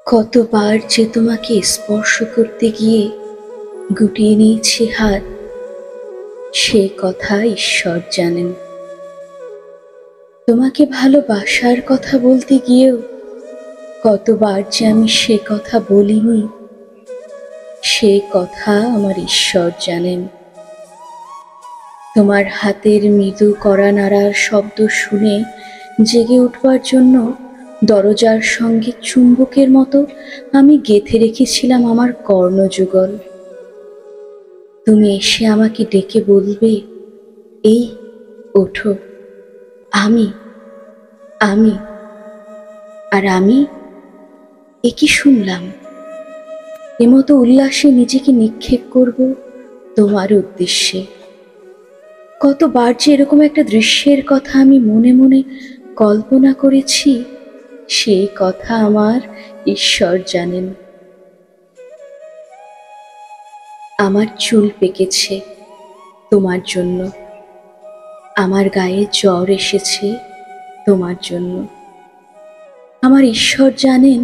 কতবার যে তোমাকে স্পর্শ করতে গিয়ে গুটিয়ে নিয়েছি হাত, সে কথা ঈশ্বর জানেন। তোমাকে ভালোবাসার কথা বলতে গিয়েও কতবার যে আমি সে কথা বলিনি, সে কথা আমার ঈশ্বর জানেন। তোমার হাতের মৃদু কড়া নাড়ার শব্দ শুনে জেগে উঠবার জন্য দরজার সঙ্গে চুম্বকের মতো আমি গেঁথে রেখেছিলাম আমার কর্ণযুগল। তুমি এসে আমাকে ডেকে বলবে, এই ওঠো, আমি আমি আর আমি এ কি শুনলাম? এমতো উল্লাসে নিজেকে নিক্ষেপ করব তোমার উদ্দেশ্যে। কতবার যে এরকম একটা দৃশ্যের কথা আমি মনে মনে কল্পনা করেছি, সেই কথা আমার ঈশ্বর জানেন। আমার চুল পেকেছে তোমার জন্য, আমার গায়ে জ্বর এসেছে তোমার জন্য। আমার ঈশ্বর জানেন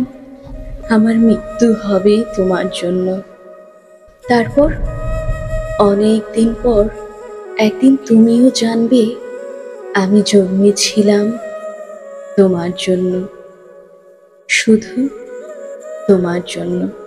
আমার মৃত্যু হবে তোমার জন্য। তারপর অনেক দিন পর একদিন তুমিও জানবে আমি জন্মেছিলাম তোমার জন্য, শুধু তোমার জন্য।